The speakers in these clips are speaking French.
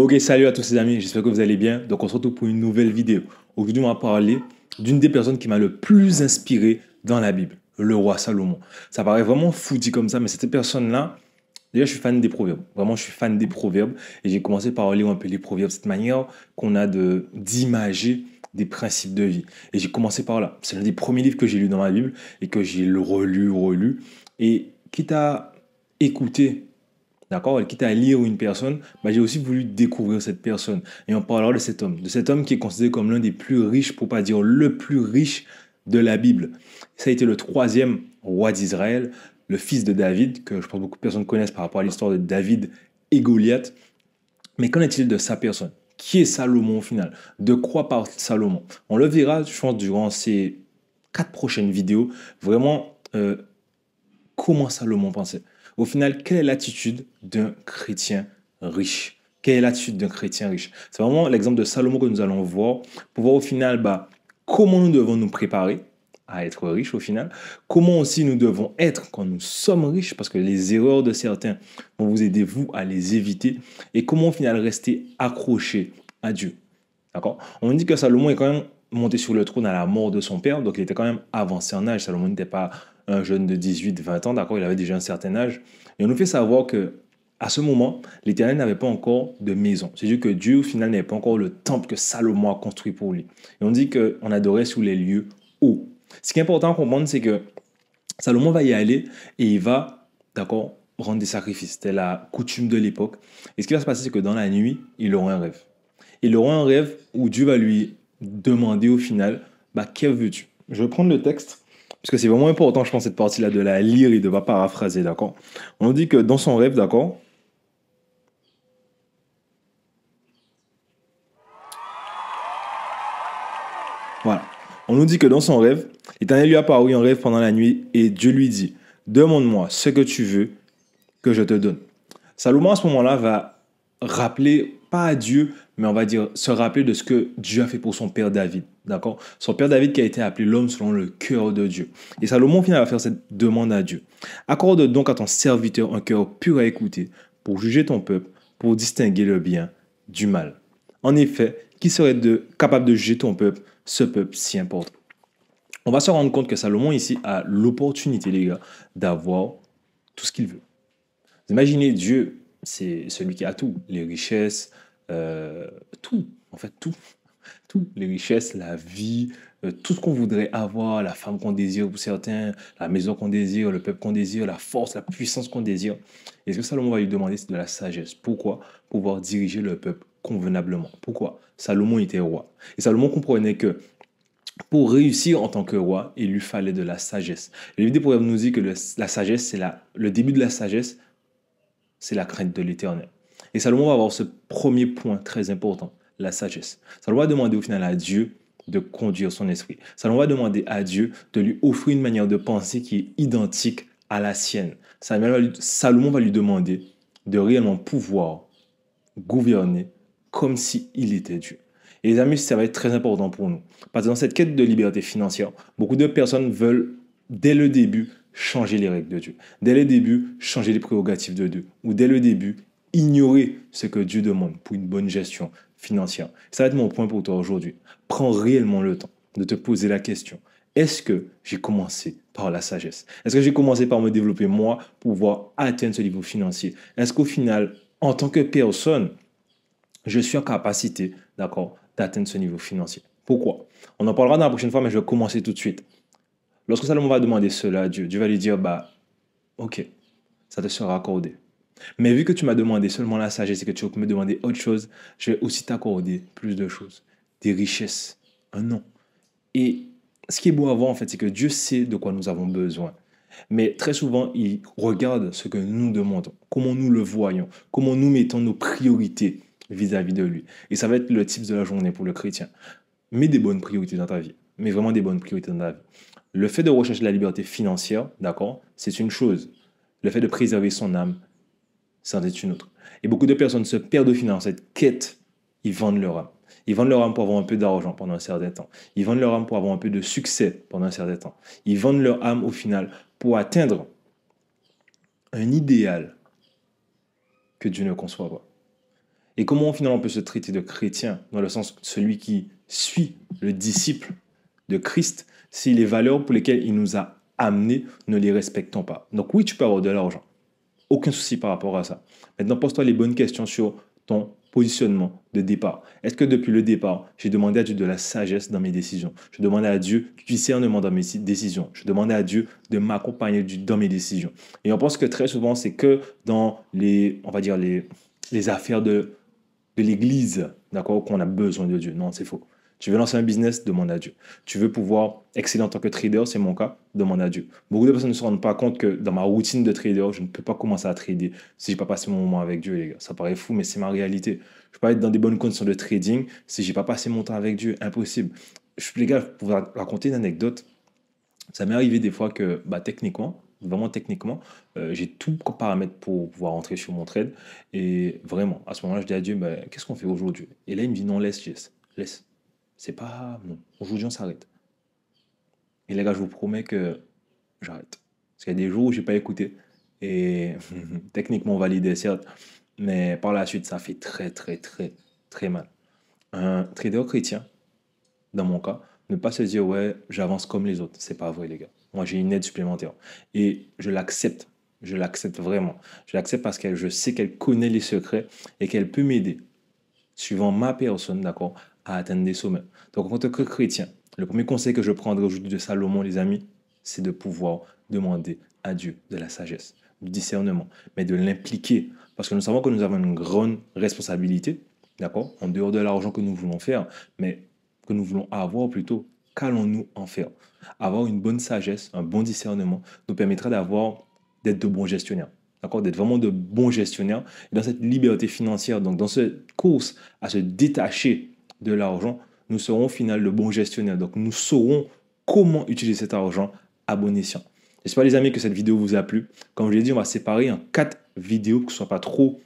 Ok, salut à tous les amis, j'espère que vous allez bien. Donc on se retrouve pour une nouvelle vidéo. Aujourd'hui, on va parler d'une des personnes qui m'a le plus inspiré dans la Bible, le roi Salomon. Ça paraît vraiment fou dit comme ça, mais cette personne-là, déjà je suis fan des proverbes. Vraiment, je suis fan des proverbes. Et j'ai commencé par lire un peu les proverbes, cette manière qu'on a d'imager des principes de vie. Et j'ai commencé par là. C'est l'un des premiers livres que j'ai lu dans la Bible et que j'ai relu. Et quitte à écouter, d'accord, quitte à lire une personne, bah, j'ai aussi voulu découvrir cette personne. Et on parlera de cet homme qui est considéré comme l'un des plus riches, pour pas dire le plus riche de la Bible. Ça a été le troisième roi d'Israël, le fils de David, que je pense que beaucoup de personnes connaissent par rapport à l'histoire de David et Goliath. Mais qu'en est-il de sa personne? Qui est Salomon au final? De quoi parle Salomon? On le verra, je pense, durant ces 4 prochaines vidéos, vraiment comment Salomon pensait. Au final, quelle est l'attitude d'un chrétien riche? Quelle est l'attitude d'un chrétien riche? C'est vraiment l'exemple de Salomon que nous allons voir pour voir au final comment nous devons nous préparer à être riches au final, comment aussi nous devons être quand nous sommes riches, parce que les erreurs de certains vont vous aider vous à les éviter, et comment au final rester accroché à Dieu. D'accord? On dit que Salomon est quand même monté sur le trône à la mort de son père, donc il était quand même avancé en âge. Salomon n'était pas un jeune de 18-20 ans, d'accord? Il avait déjà un certain âge. Et on nous fait savoir que à ce moment, l'Éternel n'avait pas encore de maison. C'est-à-dire que Dieu, au final, n'avait pas encore le temple que Salomon a construit pour lui. Et on dit qu'on adorait sous les lieux hauts. Ce qui est important à comprendre, c'est que Salomon va y aller et il va, d'accord, rendre des sacrifices. C'était la coutume de l'époque. Et ce qui va se passer, c'est que dans la nuit, il aura un rêve. Il aura un rêve où Dieu va lui demander au final, que veux-tu? Je vais prendre le texte, parce que c'est vraiment important, je pense, cette partie-là de la lire et de pas paraphraser, d'accord? On nous dit que dans son rêve, d'accord? Voilà. On nous dit que dans son rêve, l'Éternel lui a apparu en rêve pendant la nuit et Dieu lui dit, demande-moi ce que tu veux que je te donne. Salomon, à ce moment-là, va rappeler, pas à Dieu, mais on va dire se rappeler de ce que Dieu a fait pour son père David. D'accord? Son père David qui a été appelé l'homme selon le cœur de Dieu. Et Salomon, finalement, va faire cette demande à Dieu. Accorde donc à ton serviteur un cœur pur à écouter pour juger ton peuple, pour distinguer le bien du mal. En effet, qui serait capable de juger ton peuple, ce peuple si important? On va se rendre compte que Salomon ici a l'opportunité, les gars, d'avoir tout ce qu'il veut. Imaginez, Dieu, c'est celui qui a tout, les richesses, tout, en fait, tout, les richesses, la vie, tout ce qu'on voudrait avoir, la femme qu'on désire pour certains, la maison qu'on désire, le peuple qu'on désire, la force, la puissance qu'on désire. Et ce que Salomon va lui demander, c'est de la sagesse. Pourquoi? Pour pouvoir diriger le peuple convenablement. Pourquoi? Salomon était roi. Et Salomon comprenait que pour réussir en tant que roi, il lui fallait de la sagesse. Le livre des Proverbes nous dit que la sagesse, c'est le début de la sagesse, c'est la crainte de l'Éternel. Et Salomon va avoir ce premier point très important, la sagesse. Salomon va demander au final à Dieu de conduire son esprit. Salomon va demander à Dieu de lui offrir une manière de penser qui est identique à la sienne. Salomon va lui demander de réellement pouvoir gouverner comme s'il était Dieu. Et les amis, ça va être très important pour nous. Parce que dans cette quête de liberté financière, beaucoup de personnes veulent, dès le début, changer les règles de Dieu. Dès le début, changer les prérogatives de Dieu. Ou dès le début, ignorer ce que Dieu demande pour une bonne gestion financière. Ça va être mon point pour toi aujourd'hui. Prends réellement le temps de te poser la question. Est-ce que j'ai commencé par la sagesse? Est-ce que j'ai commencé par me développer moi pour pouvoir atteindre ce niveau financier? Est-ce qu'au final, en tant que personne, je suis en capacité, d'accord, d'atteindre ce niveau financier? Pourquoi? On en parlera dans la prochaine fois, mais je vais commencer tout de suite. Lorsque Salomon va demander cela à Dieu, Dieu va lui dire, ok, ça te sera accordé. Mais vu que tu m'as demandé seulement la sagesse et que tu veux me demander autre chose, je vais aussi t'accorder plus de choses. Des richesses, un nom. Et ce qui est beau à voir, en fait, c'est que Dieu sait de quoi nous avons besoin. Mais très souvent, il regarde ce que nous demandons, comment nous le voyons, comment nous mettons nos priorités vis-à-vis de lui. Et ça va être le type de la journée pour le chrétien. Mets des bonnes priorités dans ta vie. Mets vraiment des bonnes priorités dans ta vie. Le fait de rechercher la liberté financière, d'accord, c'est une chose. Le fait de préserver son âme, c'en est une autre. Et beaucoup de personnes se perdent au final dans cette quête. Ils vendent leur âme. Ils vendent leur âme pour avoir un peu d'argent pendant un certain temps. Ils vendent leur âme pour avoir un peu de succès pendant un certain temps. Ils vendent leur âme au final pour atteindre un idéal que Dieu ne conçoit pas. Et comment finalement on peut se traiter de chrétien, dans le sens celui qui suit le disciple de Christ, si les valeurs pour lesquelles il nous a amenés ne les respectons pas. Donc oui, tu peux avoir de l'argent. Aucun souci par rapport à ça. Maintenant, pose-toi les bonnes questions sur ton positionnement de départ. Est-ce que depuis le départ, j'ai demandé à Dieu de la sagesse dans mes décisions? Je demandais à Dieu du discernement dans mes décisions. Je demandais à Dieu de m'accompagner dans mes décisions. Et on pense que très souvent, c'est que dans les, on va dire, les affaires de l'église, d'accord, qu'on a besoin de Dieu. Non, c'est faux. Tu veux lancer un business, demande à Dieu. Tu veux pouvoir exceller en tant que trader, c'est mon cas, demande à Dieu. Beaucoup de personnes ne se rendent pas compte que dans ma routine de trader, je ne peux pas commencer à trader si je n'ai pas passé mon moment avec Dieu, les gars. Ça paraît fou, mais c'est ma réalité. Je ne peux pas être dans des bonnes conditions de trading si je n'ai pas passé mon temps avec Dieu. Impossible. Les gars, pour vous raconter une anecdote, ça m'est arrivé des fois que, techniquement, vraiment techniquement, j'ai tout comme paramètre pour pouvoir entrer sur mon trade. Et vraiment, à ce moment-là, je dis à Dieu, qu'est-ce qu'on fait aujourd'hui? Et là, il me dit, non, laisse, Jess, laisse. C'est pas... Non, aujourd'hui, on s'arrête. Et les gars, je vous promets que j'arrête. Parce qu'il y a des jours où je n'ai pas écouté. Et techniquement validé, certes. Mais par la suite, ça fait très, très, très, très mal. Un trader chrétien, dans mon cas, ne pas se dire, ouais, j'avance comme les autres. C'est pas vrai, les gars. Moi, j'ai une aide supplémentaire. Et je l'accepte. Je l'accepte vraiment. Je l'accepte parce que je sais qu'elle connaît les secrets et qu'elle peut m'aider, suivant ma personne, d'accord, à atteindre des sommets. Donc, en tant que chrétien, le premier conseil que je prendrai aujourd'hui de Salomon, les amis, c'est de pouvoir demander à Dieu de la sagesse, du discernement, mais de l'impliquer. Parce que nous savons que nous avons une grande responsabilité, d'accord, en dehors de l'argent que nous voulons faire, mais que nous voulons avoir plutôt, qu'allons-nous en faire? Avoir une bonne sagesse, un bon discernement, nous permettra d'être de bons gestionnaires. D'accord, d'être vraiment de bons gestionnaires. Et dans cette liberté financière, donc dans cette course à se détacher de l'argent, nous serons au final de bons gestionnaires. Donc nous saurons comment utiliser cet argent à bon escient. J'espère les amis que cette vidéo vous a plu. Comme je l'ai dit, on va séparer en 4 vidéos, que ce ne soit pas trop,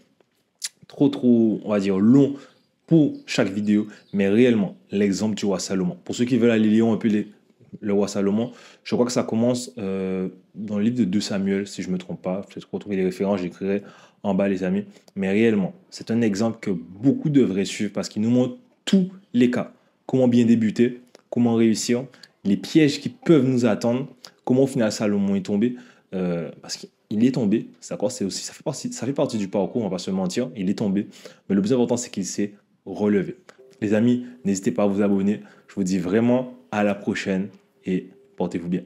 on va dire, long pour chaque vidéo, mais réellement l'exemple du roi Salomon. Pour ceux qui veulent aller lire un peu le roi Salomon, je crois que ça commence dans le livre de 2 Samuel, si je ne me trompe pas. Peut-être retrouver les références, j'écrirai en bas, les amis. Mais réellement, c'est un exemple que beaucoup devraient suivre parce qu'il nous montre tous les cas. Comment bien débuter, comment réussir, les pièges qui peuvent nous attendre, comment au final Salomon est tombé. Parce qu'il est tombé, c'est aussi, ça fait partie du parcours, on va pas se mentir, il est tombé. Mais le plus important, c'est qu'il s'est relevé. Les amis, n'hésitez pas à vous abonner. Je vous dis vraiment à la prochaine et portez-vous bien.